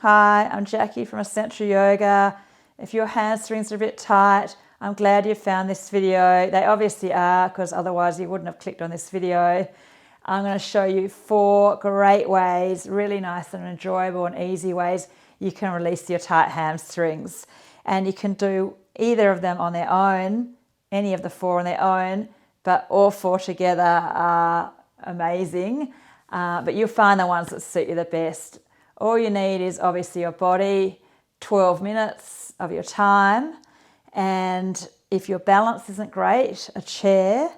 Hi, I'm Jackie from Essential Yoga. If your hamstrings are a bit tight, I'm glad you found this video. They obviously are, because otherwise you wouldn't have clicked on this video. I'm going to show you 4 great ways, really nice and enjoyable and easy ways you can release your tight hamstrings. And you can do either of them on their own, any of the 4 on their own, but all 4 together are amazing. But you'll find the ones that suit you the best. All you need is obviously your body, 12 minutes of your time, and if your balance isn't great, a chair.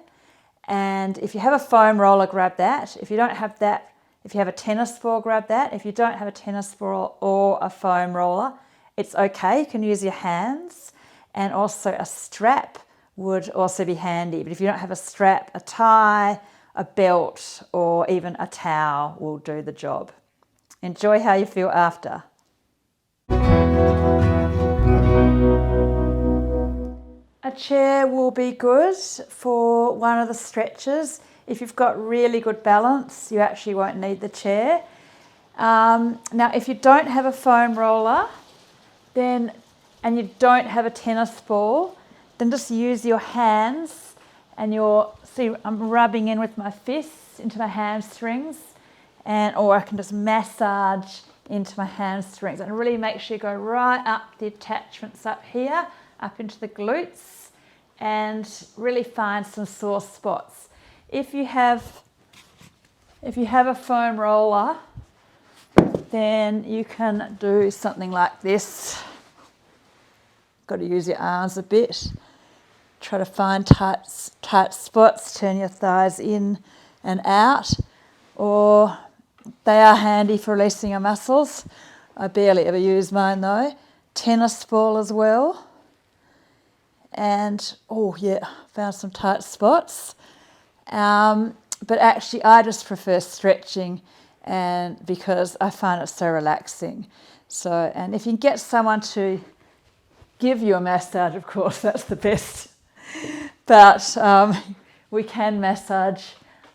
And if you have a foam roller, grab that. If you don't have that, if you have a tennis ball, grab that. If you don't have a tennis ball or a foam roller, it's okay. You can use your hands. And also a strap would also be handy. But if you don't have a strap, a tie, a belt, or even a towel will do the job. Enjoy how you feel after. A chair will be good for one of the stretches. If you've got really good balance, you actually won't need the chair. Now, if you don't have a foam roller, and you don't have a tennis ball, then just use your hands and see, I'm rubbing in with my fists into my hamstrings, or I can just massage into my hamstrings and really make sure you go right up the attachments up here, up into the glutes, and really find some sore spots. If you have a foam roller, then you can do something like this. Got to use your arms a bit. Try to find tight spots, turn your thighs in and out, or they are handy for releasing your muscles. I barely ever use mine though. Tennis ball as well. And, oh yeah, found some tight spots. But actually I just prefer stretching, and because I find it so relaxing. So, and if you can get someone to give you a massage, of course, that's the best. But we can massage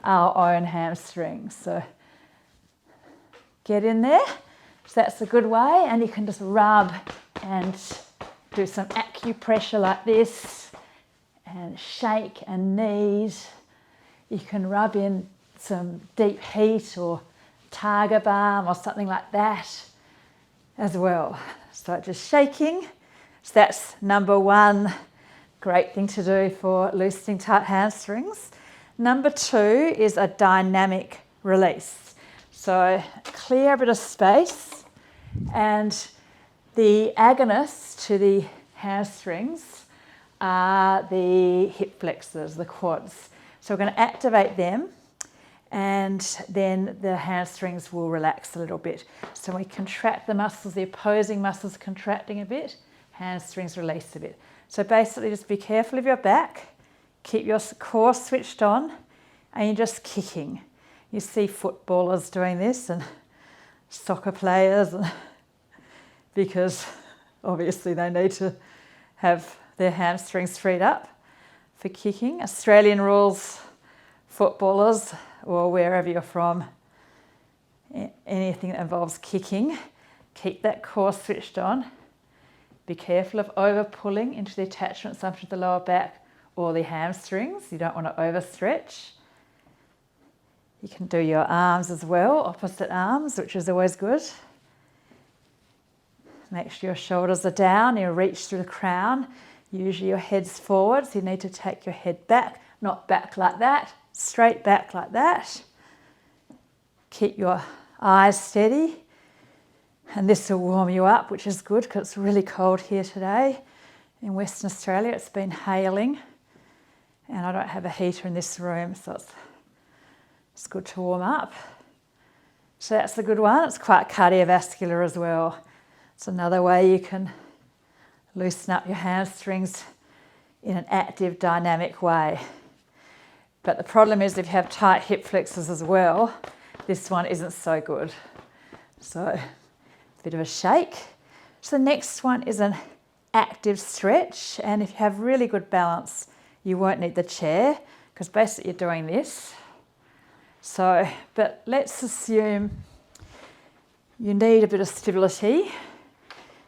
our own hamstrings. So get in there. So that's a good way. And you can just rub and do some acupressure like this, and shake and knead. You can rub in some deep heat or Targa balm or something like that as well. So just shaking. So that's number 1 great thing to do for loosening tight hamstrings. Number 2 is a dynamic release. So clear a bit of space, and the agonists to the hamstrings are the hip flexors, the quads. So we're going to activate them, and then the hamstrings will relax a little bit. So we contract the muscles, the opposing muscles contracting a bit, hamstrings release a bit. So basically just be careful of your back, keep your core switched on, and you're just kicking. You see footballers doing this and soccer players, because obviously they need to have their hamstrings freed up for kicking. Australian rules, footballers, or wherever you're from, anything that involves kicking, keep that core switched on. Be careful of over pulling into the attachments up to the lower back or the hamstrings. You don't want to overstretch. You can do your arms as well, opposite arms, which is always good. Make sure your shoulders are down, you reach through the crown. Usually your head's forward, so you need to take your head back, not back like that, straight back like that. Keep your eyes steady. And this will warm you up, which is good because it's really cold here today. In Western Australia, it's been hailing, and I don't have a heater in this room, so it's good to warm up. So that's a good one. It's quite cardiovascular as well. It's another way you can loosen up your hamstrings in an active, dynamic way. But the problem is if you have tight hip flexors as well, this one isn't so good. So bit of a shake. So the next one is an active stretch, and if you have really good balance, you won't need the chair, because basically you're doing this. So, but let's assume you need a bit of stability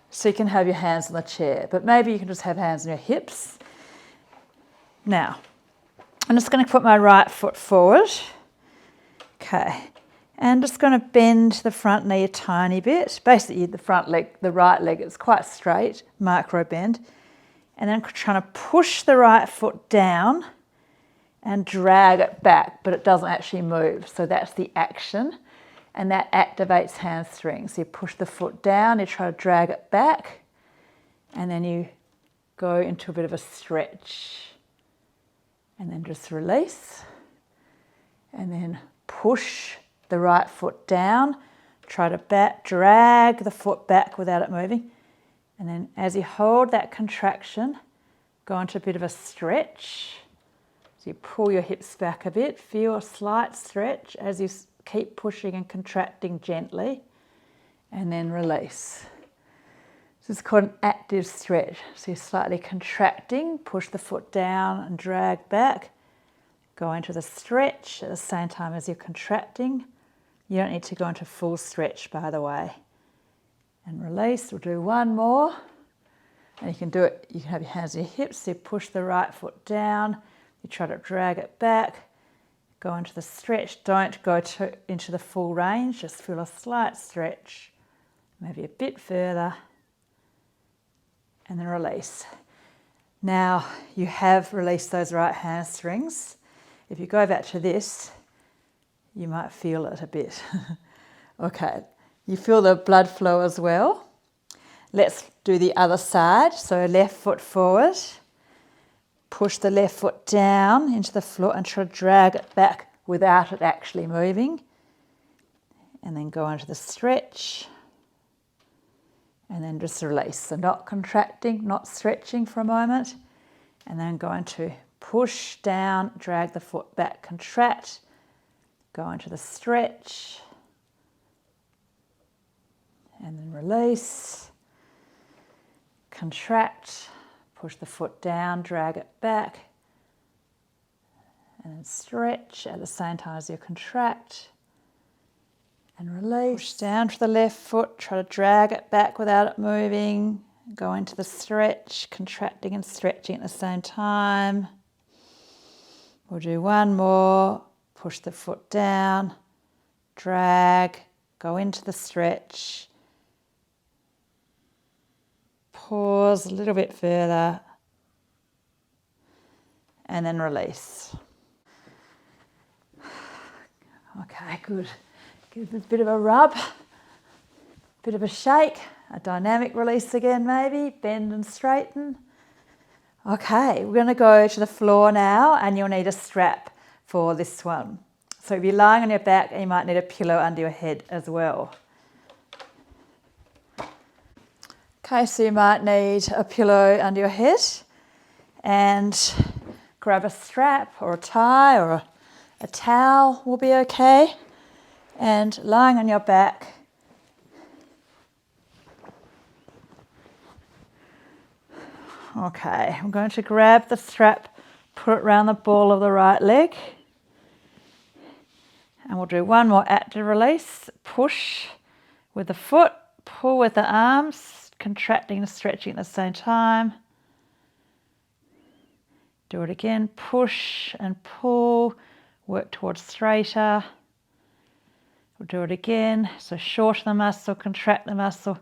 so you can have your hands on the chair, but maybe you can just have hands on your hips. Now, I'm just going to put my right foot forward. Okay, and just going to bend the front knee a tiny bit. Basically, the front leg, the right leg is quite straight, micro bend. And then trying to push the right foot down and drag it back, but it doesn't actually move. So that's the action, and that activates hamstrings. So you push the foot down, you try to drag it back, and then you go into a bit of a stretch. And then just release. And then push the right foot down, try to drag the foot back without it moving. And then as you hold that contraction, go into a bit of a stretch. So you pull your hips back a bit, feel a slight stretch as you keep pushing and contracting gently, and then release. This is called an active stretch. So you're slightly contracting, push the foot down and drag back. Go into the stretch at the same time as you're contracting. You don't need to go into full stretch, by the way. And release. We'll do one more. And you can do it, you can have your hands on your hips. So you push the right foot down. You try to drag it back. Go into the stretch. Don't go into the full range. Just feel a slight stretch. Maybe a bit further. And then release. Now you have released those right hamstrings. If you go back to this, you might feel it a bit. Okay, you feel the blood flow as well. Let's do the other side. So left foot forward. Push the left foot down into the floor and try to drag it back without it actually moving. And then go into the stretch. And then just release. So not contracting, not stretching for a moment. And then going to push down, drag the foot back, contract. Go into the stretch. And then release. Contract. Push the foot down, drag it back. And then stretch at the same time as you contract. And release. Push down to the left foot, try to drag it back without it moving. Go into the stretch, contracting and stretching at the same time. We'll do one more. Push the foot down, drag, go into the stretch. Pause a little bit further. And then release. Okay, good. Give it a bit of a rub, bit of a shake, a dynamic release again maybe, bend and straighten. Okay, we're going to go to the floor now, and you'll need a strap for this one. So if you're lying on your back, you might need a pillow under your head as well. Okay, so you might need a pillow under your head, and grab a strap or a tie or a towel will be okay. And lying on your back, okay, I'm going to grab the strap, put it around the ball of the right leg, and we'll do one more active release. Push with the foot, pull with the arms, contracting and stretching at the same time. Do it again, push and pull, work towards straighter. We'll do it again, so shorten the muscle, contract the muscle,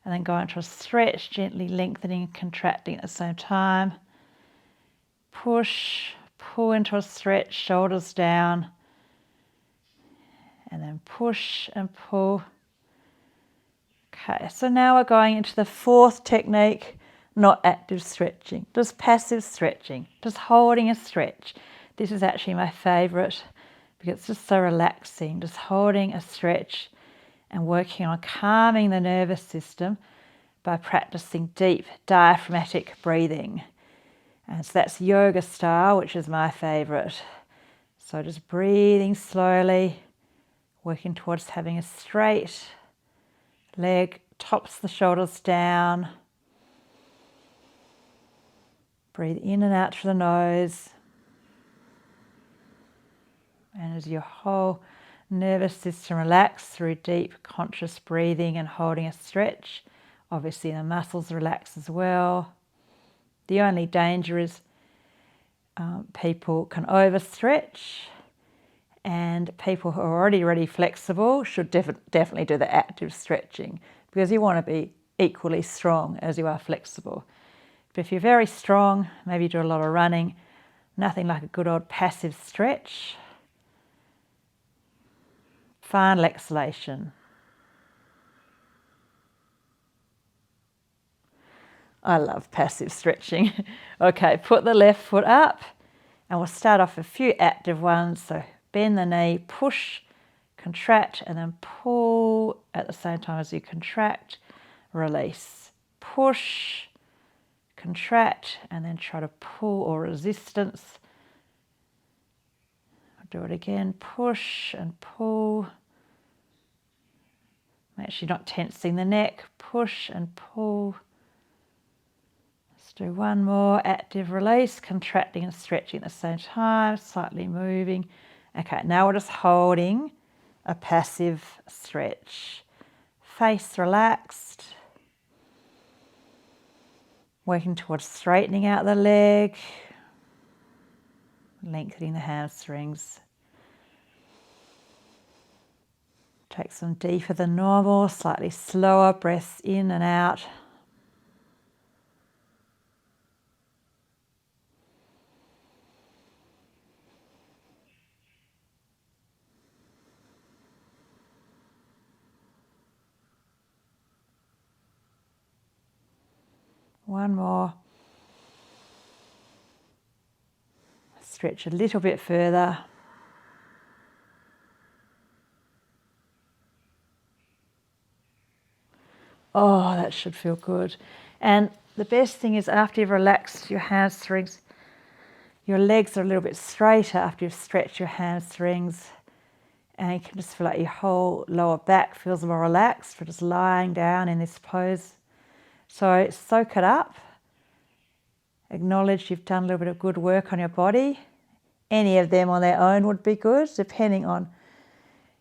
and then go into a stretch, gently lengthening and contracting at the same time. Push, pull into a stretch, shoulders down, and then push and pull. Okay, so now we're going into the fourth technique, not active stretching, just passive stretching, just holding a stretch. This is actually my favourite because it's just so relaxing, just holding a stretch and working on calming the nervous system by practicing deep diaphragmatic breathing. And so that's yoga style, which is my favourite. So just breathing slowly, working towards having a straight leg, tops the shoulders down. Breathe in and out through the nose. And as you hold nervous system relaxed through deep conscious breathing and holding a stretch. Obviously the muscles relax as well. The only danger is people can overstretch, and people who are already flexible should definitely do the active stretching, because you want to be equally strong as you are flexible. But if you're very strong, maybe you do a lot of running, nothing like a good old passive stretch. Final exhalation. I love passive stretching. Okay, put the left foot up, and we'll start off with a few active ones. So bend the knee, push, contract, and then pull at the same time as you contract, release. Push, contract, and then try to pull or resistance. I'll do it again, push and pull. Make sure you're not tensing the neck, push and pull. Let's do one more, active release, contracting and stretching at the same time, slightly moving. Okay, now we're just holding a passive stretch. Face relaxed. Working towards straightening out the leg, lengthening the hamstrings. Take some deeper than normal, slightly slower breaths in and out. One more. Stretch a little bit further. Oh, that should feel good. And the best thing is, after you've relaxed your hamstrings, your legs are a little bit straighter after you've stretched your hamstrings, and you can just feel like your whole lower back feels more relaxed for just lying down in this pose. So soak it up. Acknowledge you've done a little bit of good work on your body. Any of them on their own would be good, depending on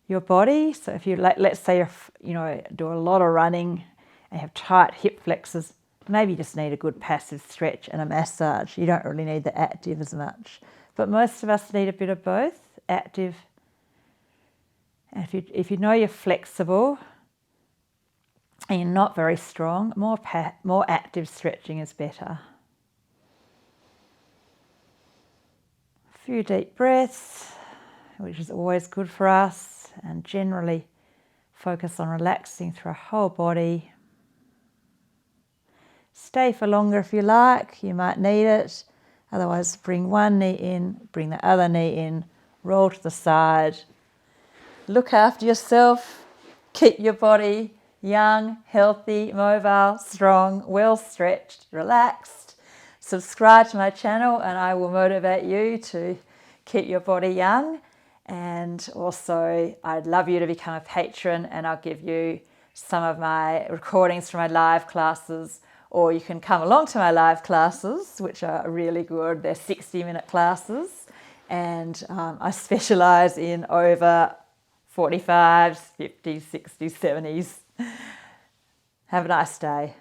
your body. So if you, let's say you do a lot of running and have tight hip flexors, maybe you just need a good passive stretch and a massage. You don't really need the active as much. But most of us need a bit of both, active. And if you know you're flexible and you're not very strong, more active stretching is better. A few deep breaths, which is always good for us, and generally focus on relaxing through our whole body. Stay for longer if you like, you might need it. Otherwise, bring one knee in, bring the other knee in, roll to the side. Look after yourself, keep your body young, healthy, mobile, strong, well stretched, relaxed. Subscribe to my channel and I will motivate you to keep your body young. And also, I'd love you to become a patron, and I'll give you some of my recordings from my live classes, or you can come along to my live classes, which are really good. They're 60-minute classes, and I specialise in over 45s, 50s, 60s, 70s. Have a nice day.